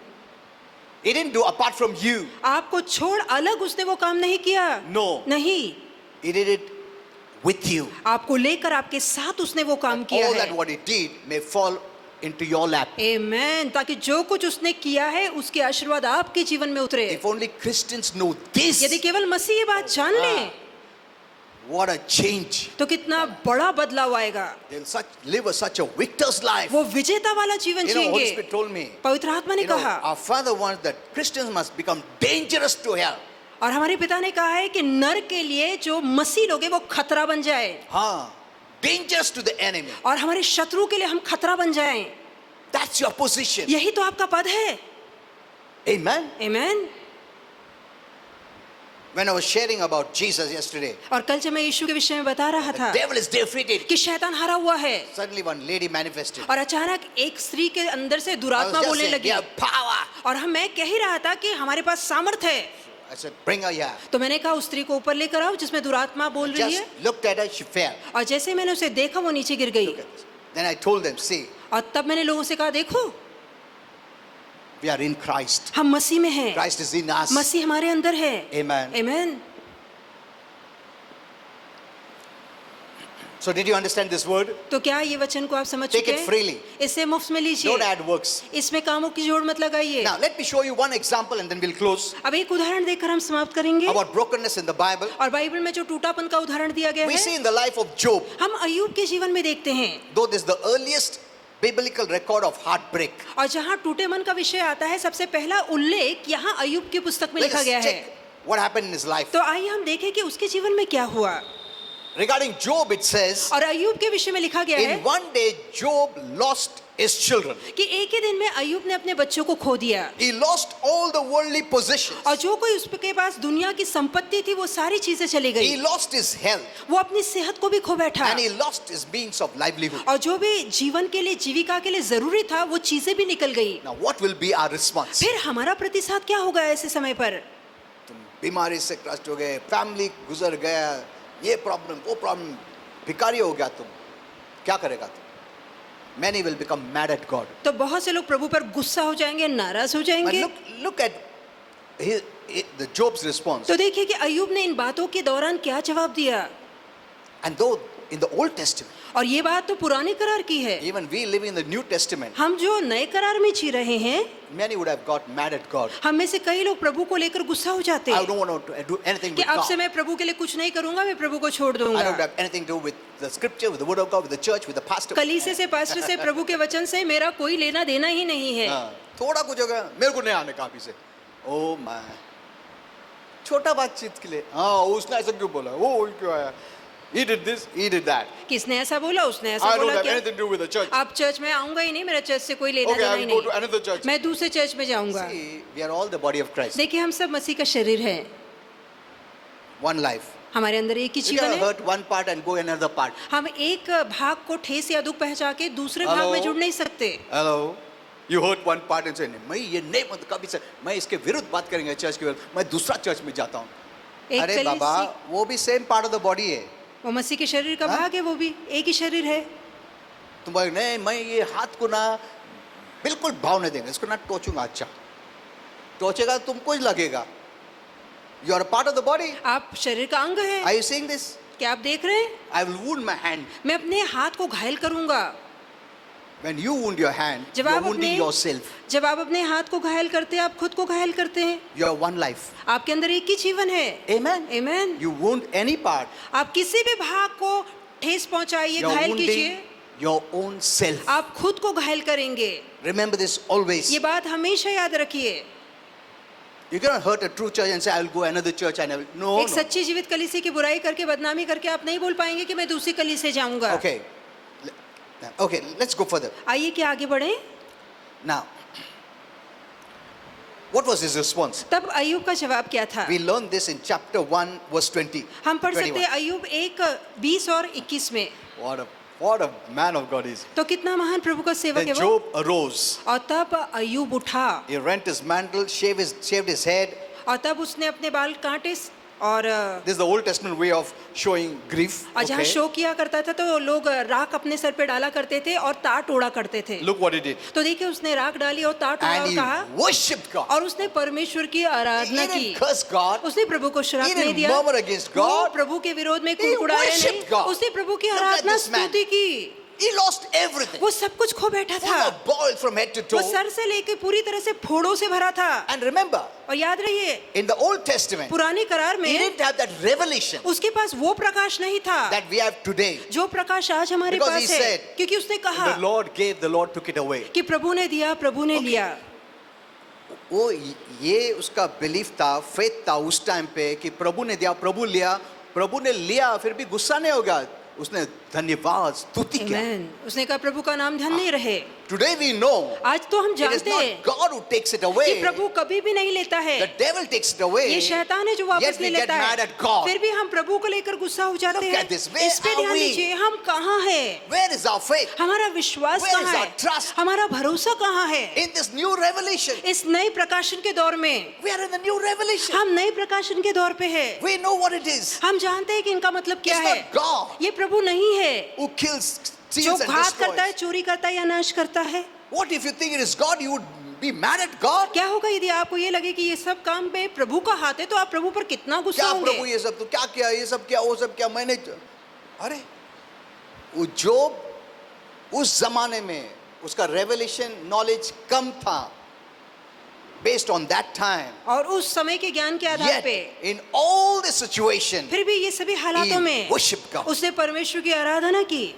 He didn't do apart from you. आपको छोड़ अलग उसने वो काम नहीं किया. No. नहीं. He did it with you. आपको लेकर आपके साथ उसने वो काम किया All है. that what he did may fall into your lap. Amen. ताकि जो कुछ उसने किया है उसके आशीर्वाद आपके जीवन में उतरे. If only Christians know this, यदि केवल मसीह ये बात जान ले what a change. तो कितना बड़ा बदलाव आएगा. They'll live such a victor's life. वो विजेता वाला जीवन You know, Holy जिएंगे. Spirit told me, पवित्र आत्मा ने you know, कहा our Father wants that Christians must become dangerous to hell. और हमारे पिता ने कहा है कि नर के लिए जो मसीह लोग हैं वो खतरा बन जाए हाँ, dangerous to the enemy. और हमारे शत्रु के लिए हम खतरा बन जाएं. That's your position. यही तो आपका पद है. Amen. Amen. When I was sharing about Jesus yesterday, और कल जब मैं यीशु के विषय में बता रहा था devil is defeated. कि शैतान हारा हुआ है Suddenly one lady manifested. और अचानक एक स्त्री के अंदर से I was दुरात्मा just बोलने saying, लगी "We have power." और मैं कह ही रहा था कि हमारे पास सामर्थ्य है. I said, bring her here. तो मैंने कहा उस स्त्री को ऊपर लेकर आओ जिसमें दुरात्मा बोल रही Just है. looked at her, she fell. और जैसे मैंने उसे देखा वो नीचे गिर गई. Look at this. Then I told them, see, और तब मैंने लोगों से कहा देखो we are in Christ. हम मसीह में हैं. Christ is in us. मसीह हमारे अंदर है. Amen. Amen. So did you understand this word? तो क्या ये वचन को आप समझ Take चुके it हैं? freely. इसे मुफ्त में Don't लीजिए. add works. इसमें कामों की जोड़ मत लगाइए. Now, let me show you one example and then we'll close. अब एक उदाहरण देकर हम समाप्त करेंगे. About brokenness in the Bible. और बाइबल में जो टूटापन का उदाहरण दिया गया We है see in the life of Job, हम अय्यूब के जीवन में देखते हैं. though this is the earliest biblical record of heartbreak. और जहाँ टूटे मन का विषय आता है सबसे पहला उल्लेख यहाँ अय्यूब की पुस्तक में Let लिखा us गया है. check what happened in his life. तो आइए हम देखें कि उसके जीवन में क्या हुआ. Regarding Job, it says, और अय्यूब के विषय में लिखा गया है in one day, Job lost his children. कि एक ही दिन में अय्यूब ने अपने बच्चों को खो दिया He lost all the worldly possessions. और जो कोई उसके पास दुनिया की संपत्ति थी वो सारी चीजें चली He गई। lost his health. वो अपनी सेहत को भी खो बैठा And he lost his means of livelihood. और जो भी जीवन के लिए जीविका के लिए जरूरी था वो चीजें भी निकल गई। Now, what will be our response? फिर हमारा प्रतिसाद क्या होगा ऐसे समय पर? तुम बीमारी से ग्रस्त हो गए, फैमिली गुजर गया, ये प्रॉब्लम वो प्रॉब्लम, भिखारी हो गया तुम, क्या करेगा तुम? Many will become mad at God. तो बहुत से लोग प्रभु पर गुस्सा हो जाएंगे, नाराज हो But जाएंगे। look at the Job's response. तो देखिए कि अय्यूब ने इन बातों के दौरान क्या जवाब दिया। And though in the Old Testament, और ये बात तो पुराने करार की है। even we living in the New Testament, हम जो नए करार में जी रहे हैं, many would have got mad at God. हम में से कई लोग प्रभु को लेकर गुस्सा हो जाते I हैं don't want to do anything कि with अब से God. मैं प्रभु के लिए कुछ नहीं करूंगा, मैं प्रभु को छोड़ I don't दूंगा। have anything to do with the scripture, with the word of God, with the church, with the pastor. कलीसिया से, पास्टर से, प्रभु के वचन से मेरा कोई लेना देना ही नहीं है। हाँ, थोड़ा कुछ होगा, मेरे को नहीं आने काफी से। ओ माय, छोटा बातचीत के लिए, हाँ उसने ऐसा क्यों बोला, वो क्यों आया, he did this, he did that. किसने ऐसा बोला, उसने ऐसा I don't बोला have क्या? anything to do with the church. अब चर्च में आऊंगा ही नहीं, मेरा चर्च से कोई लेना Okay, देना I he will go to नहीं, another church. मैं दूसरे चर्च में जाऊंगा। See, we are all the body of Christ. देखिए हम सब मसीह का शरीर है, One life. हमारे अंदर एक ही You जीवन cannot है। hurt one part and go another part. हम एक भाग को ठेस या दुख पहुंचा के दूसरे भाग Hello? में जुड़ नहीं सकते। Hello. You hurt one part and say, मैं ये नहीं मत कभी से, मैं इसके विरुद्ध बात करेंगे चर्च के विरुद्ध, मैं दूसरा चर्च में जाता हूँ। एक अरे बाबा, वो भी same part of the body है। वो मसीह के शरीर का हाँ? भाग है, वो भी एक ही शरीर है। तुम बोले नहीं, मैं ये हाथ को ना बिल्कुल भाव नहीं देंगे, इसको ना टोचूंगा। अच्छा, टोचेगा तुमको ही लगेगा। You are a part of the body. आप शरीर का अंग है। Are you seeing this? क्या आप देख रहे हैं? I will wound my hand. मैं अपने हाथ को घायल करूंगा। When you wound your hand, you जब are आप wounding अपने yourself. जब आप अपने हाथ को घायल करते हैं, आप खुद को घायल करते हैं। You are one life. आपके अंदर एक ही जीवन है। Amen. Amen. You wound any part, आप किसी भी भाग को ठेस पहुंचाइए, you are घायल wounding कीजिए, your own self. आप खुद को घायल करेंगे। Remember this always. ये बात हमेशा याद रखिए। You cannot hurt a true church and say, I will go another church and I will. No, एक no. सच्ची जीवित कलीसिया की बुराई करके, बदनामी करके आप नहीं बोल पाएंगे कि मैं दूसरी कलीसिया जाऊंगा। Okay. Okay, let's go further. आइए कि आगे बढ़ें। Now, what was his response? तब अय्यूब का जवाब क्या था? We learned this in chapter 1, verse 20. हम पढ़ सकते 21. हैं अय्यूब 1:20 और 21 में। What a man of God is. तो कितना महान प्रभु का सेवक Then है वो। Job arose. और तब अय्यूब उठा He rent his mantle, shaved his head. और तब उसने अपने बाल काटे और This is the Old Testament way of showing grief. जहाँ Okay. शोक किया करता था तो लोग राख अपने सर पे डाला करते थे और ताट ओढ़ा करते थे। Look what he did. तो देखिए उसने राख डाली और ताट ओढ़ा And और he कहा, worshipped God. और उसने परमेश्वर की He आराधना की। didn't curse God. उसने प्रभु को श्राप He नहीं didn't दिया, murmur against वो God. प्रभु के विरोध में He कुड़कुड़ाया नहीं, worshipped God. उसने प्रभु की Look at Aradhana this man. स्तुति की। He lost everything. वो सब कुछ खो बैठा Full था, of boils from head to वो toe. सर से लेके पूरी तरह से फोड़ों से भरा था। And remember, और याद रहिए in the Old Testament, पुरानी करार he में didn't have that revelation उसके पास वो प्रकाश नहीं था that we have today. जो प्रकाश आज हमारे Because पास he है, said, क्योंकि उसने कहा The Lord gave, the Lord took it away. कि प्रभु ने दिया, प्रभु ने लिया। वो ये उसका बिलीफ था, फेथ था उस टाइम पे कि प्रभु ने दिया, प्रभु लिया, प्रभु ने लिया, फिर भी गुस्सा नहीं होगा, उसने धन्यवाद स्तुति किया। आमेन। उसने कहा प्रभु का नाम धन्य रहे। Today we know आज तो हम it is जानते हैं not God who takes it कि away. प्रभु कभी भी नहीं लेता है, The devil takes it away. ये शैतान है जो वापस Yet ले we get लेता mad है। at God. फिर भी हम प्रभु को लेकर गुस्सा हो जाते Look हैं। at this. Where इस पे are ध्यान we? दीजिए, हम कहाँ हैं? Where is our faith? हमारा विश्वास Where is कहाँ our है? trust? हमारा भरोसा कहाँ है? In this new revelation, इस नए प्रकाशन के दौर में we are in the new revelation. हम नए प्रकाशन के दौर पे है। We know what it is. हम जानते हैं कि इनका मतलब क्या It's है। not God ये प्रभु नहीं है who kills, जो steals and घात करता है, destroys. चोरी करता है या नाश करता है। What if you think it is God? You would be mad at God? क्या होगा यदि आपको ये लगे कि ये सब काम पे प्रभु का हाथ है, तो आप प्रभु पर कितना गुस्सा क्या होंगे। प्रभु ये सब तो क्या किया, ये सब क्या, वो सब क्या, मैंने अरे वो जोब उस जमाने में उसका रेवलेशन नॉलेज कम था, based on that time. और उस समय के ज्ञान के आधार Yet पे in all the situation, फिर भी ये सभी हालातों he में worshipped God. उसने परमेश्वर की आराधना की।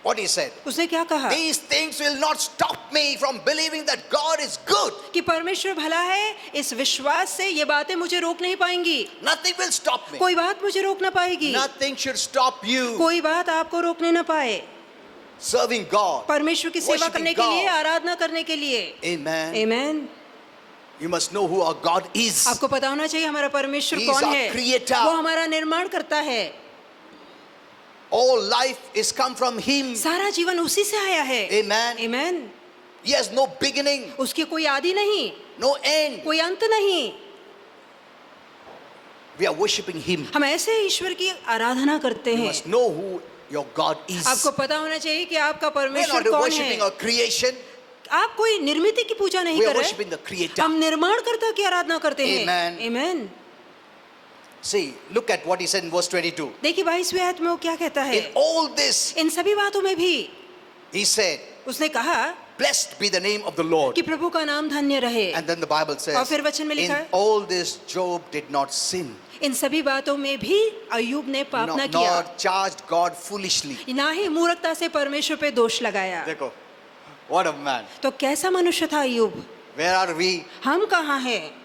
what he said. उसने क्या कहा These things will not stop me from believing that God is good. कि परमेश्वर भला है, इस विश्वास से ये बातें मुझे रोक नहीं पाएंगी। Nothing will stop me. कोई बात मुझे रोक ना पाएगी। Nothing should stop you कोई बात आपको रोकने ना पाए serving God. परमेश्वर की सेवा Worshiping करने के लिए, God. आराधना करने के लिए। Amen. Amen. You must know who our God is. आपको पता होना चाहिए हमारा परमेश्वर He is कौन our है। creator. वो हमारा निर्माण करता है। All life is come from Him. सारा जीवन उसी से आया है। Amen. Amen. He has no beginning, उसकी कोई आदि नहीं, no end. कोई अंत नहीं। We are worshiping Him. हम ऐसे ईश्वर की आराधना करते You हैं। must know who your God is. आपको पता होना चाहिए कि आपका We are परमेश्वर not कौन worshiping है। our creation. आप कोई निर्मित की पूजा नहीं We कर are रहे, worshiping the Creator. हम निर्माणकर्ता की आराधना करते हैं। Amen. Amen. See, look at what He said in verse 22. देखिए 22वें आयत में वो क्या कहता है। In all this, इन सभी बातों में भी He said, उसने कहा "Blessed be the name of the Lord." कि प्रभु का नाम धन्य रहे। And then the Bible और says, फिर वचन में लिखा "In है, all this, Job did not sin, इन सभी बातों में भी अय्यूब ने पाप nor न किया, charged God foolishly." ना ही मूर्खता से परमेश्वर पे दोष लगाया। देखो, what a man. तो कैसा मनुष्य था अय्यूब। Where are we? हम कहाँ हैं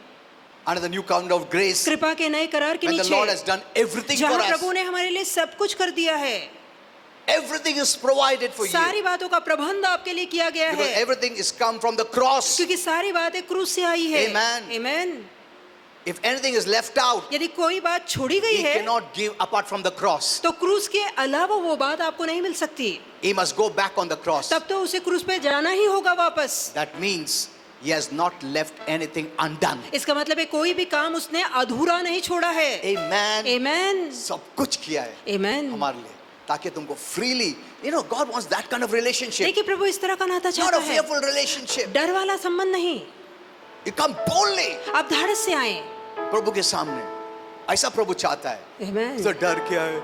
Under the new covenant of grace, कृपा के नए करार के when the Lord has नीचे, done everything for जहाँ us. प्रभु ने हमारे लिए सब कुछ कर दिया है। Everything is provided for you. सारी बातों का प्रबंध आपके लिए किया गया Because है, everything is come from the cross. क्योंकि सारी बातें क्रूस से आई है। Amen. Amen. If anything is left out, यदि कोई बात छोड़ी गई He है cannot give apart from the cross. तो क्रूस के अलावा वो बात आपको नहीं मिल सकती। He must go back on the cross. तब तो उसे क्रूस पे जाना ही होगा वापस। That means He has not left anything undone. इसका मतलब है कोई भी काम उसने अधूरा नहीं छोड़ा है। Amen. आमेन। सब कुछ किया है आमेन। हमारे लिए, ताकि तुमको freely, God wants that kind of relationship. देखिए प्रभु इस तरह का नाता Not चाहता a है, fearful relationship. डर वाला संबंध नहीं। You come boldly आप धाड़स से आए। प्रभु के सामने, ऐसा प्रभु चाहता है। आमेन। तो डर क्या है,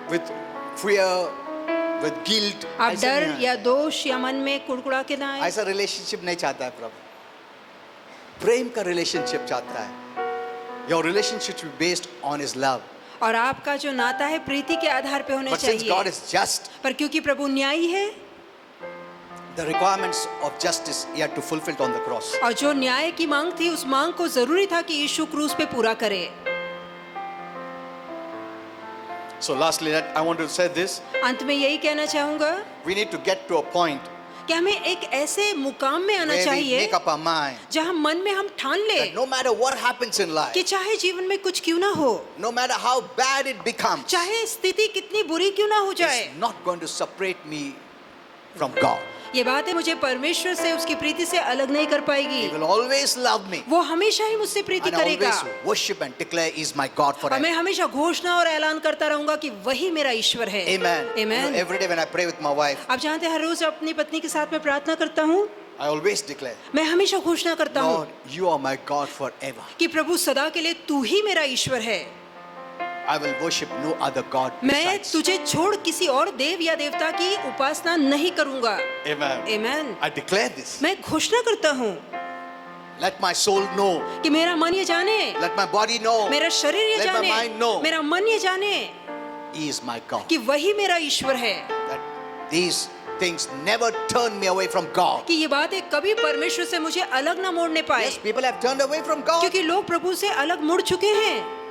with fear, with guilt, आप ऐसा डर नहीं है। या दोष या मन में कुड़कुड़ा के ना आए। ऐसा रिलेशनशिप नहीं चाहता है प्रभु, प्रेम का रिलेशनशिप चाहता है। Your relationship should be based on His love. और आपका जो नाता है प्रीति के आधार पे होना But since God चाहिए। is just, पर क्योंकि प्रभु न्यायी है the requirements of justice He had to fulfill it on the cross. और जो न्याय की मांग थी उस मांग को जरूरी था कि यीशु क्रूस पे पूरा करे। So lastly, I want to say this: अंत में यही कहना चाहूंगा we need to get to a point कि हमें एक ऐसे मुकाम में आना where we चाहिए make up our mind जहां मन में हम ठान ले that no matter what happens in life, कि चाहे जीवन में कुछ क्यों ना हो, no matter how bad it becomes, चाहे स्थिति कितनी बुरी क्यों ना हो जाए, it's not going to separate me from God. ये बातें मुझे परमेश्वर से, उसकी प्रीति से अलग नहीं कर पाएगी। He will always love me वो हमेशा ही मुझसे प्रीति and करेगा always worship and declare He is my God और मैं forever. हमेशा घोषणा और ऐलान करता रहूंगा कि वही मेरा ईश्वर है। Amen. Amen. Every day when I pray with my wife, आप जानते हैं हर रोज अपनी पत्नी के साथ में प्रार्थना करता हूँ, I always declare, मैं हमेशा घोषणा करता हूँ Lord, You are my God forever. कि प्रभु सदा के लिए तू ही मेरा ईश्वर है। I will worship no other God मैं besides. तुझे छोड़ किसी और देव या देवता की उपासना नहीं करूंगा। Amen. Amen. I declare this. मैं घोषणा करता हूँ Let my soul know. कि मेरा मन ये जाने, Let my body know. मेरा शरीर ये Let my जाने, mind know. मेरा मन ये जाने He is my God. कि वही मेरा ईश्वर है, That these things never turn me away from God. कि ये बातें कभी परमेश्वर से मुझे अलग ना मोड़ने पाए, Yes, people have turned away from God. क्योंकि लोग प्रभु से अलग मुड़ चुके हैं।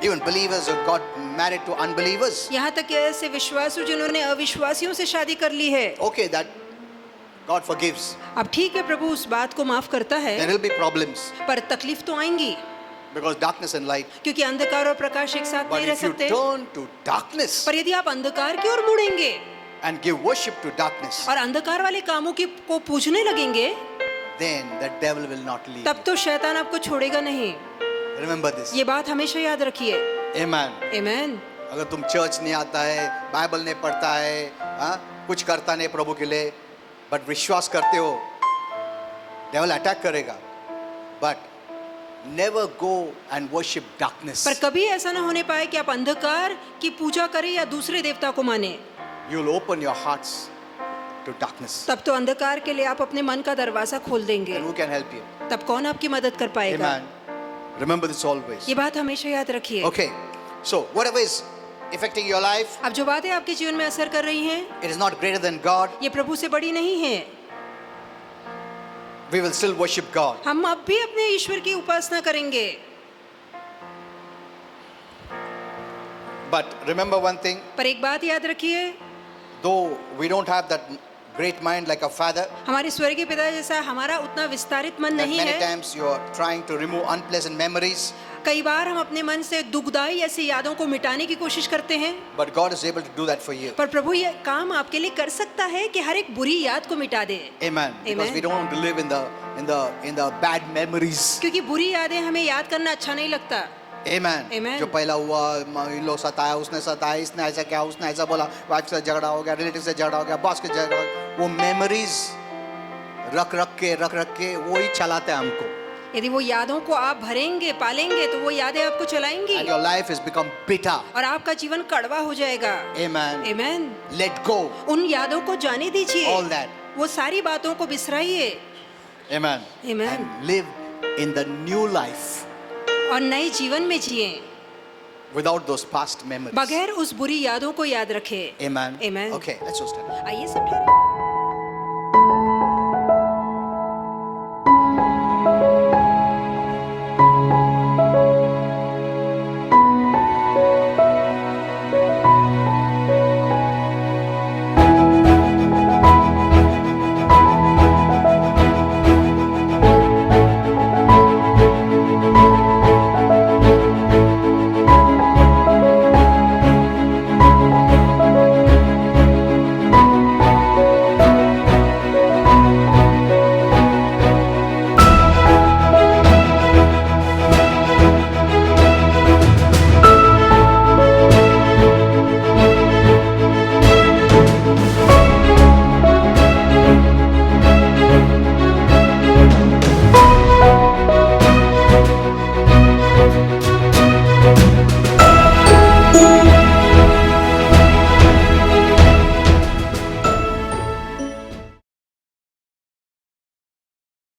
Even believers have got married to unbelievers. यहाँ तक कि ऐसे विश्वासु जिन्होंने अविश्वासियों से शादी कर ली है। Okay, that God forgives. अब ठीक है, प्रभु उस बात को माफ करता There है, will be problems पर तकलीफ तो आएंगी, because darkness and light. क्योंकि अंधकार और प्रकाश एक साथ But नहीं रह if you सकते। turn to darkness पर यदि आप अंधकार की ओर मुड़ेंगे and give worship to darkness, और अंधकार वाले कामों की को पूजने लगेंगे, then the devil will not leave. तब तो शैतान आपको छोड़ेगा नहीं। Remember this. ये बात हमेशा याद रखिए। Amen. आमेन। अगर तुम चर्च नहीं आता है, बाइबल नहीं पढ़ता है, कुछ करता नहीं प्रभु के लिए, बट विश्वास करते हो, डेविल अटैक करेगा, but never go and worship darkness. पर कभी ऐसा ना होने पाए कि आप अंधकार की पूजा करें या दूसरे देवता को माने, you will open your hearts to darkness. तब तो अंधकार के लिए आप अपने मन का दरवाजा खोल देंगे। And who can help you? तब कौन आपकी मदद कर पाएगा? Amen. Remember this always. ये बात हमेशा याद रखिए। Okay, so whatever is affecting your life, अब जो बातें आपके जीवन में असर कर रही हैं, it is not greater than God. ये प्रभु से बड़ी नहीं है। We will still worship God. हम अब भी अपने ईश्वर की उपासना करेंगे। But remember one thing, पर एक बात याद रखिए, though we don't have that great mind like a father, हमारे स्वर्गीय पिता जैसा हमारा उतना विस्तारित मन that नहीं many है। times you are trying to remove unpleasant memories, कई बार हम अपने मन से दुखदाई ऐसी यादों को मिटाने की कोशिश करते हैं, but God is able to do that for you. पर प्रभु ये काम आपके लिए कर सकता है कि हर एक बुरी याद को मिटा दे। Amen. Because Amen. we don't want to live in the bad memories. क्योंकि बुरी यादें हमें याद करना अच्छा नहीं लगता। Amen. Amen. जो पहला हुआ, इन लोग सताया, उसने सताया, इसने ऐसा किया, उसने ऐसा बोला, वाइफ से झगड़ा हो गया, रिलेटिव से झगड़ा हो गया, बॉस के झगड़ा हो गया, वो मेमोरीज रख रख के वो ही चलाते हैं हमको. यदि वो यादों को आप भरेंगे पालेंगे तो वो यादें आपको चलाएंगी And your life has become bitter. और आपका जीवन कड़वा हो जाएगा। Amen. आमेन। Let go. उन यादों को जाने दीजिए, All that. वो सारी बातों को बिसराइए। Amen. Amen. And live in the new life और नए जीवन में जिए without those past memories. बगैर उस बुरी यादों को याद रखे। Amen. Amen. Okay, let's just stand. आइए सब ठहरें।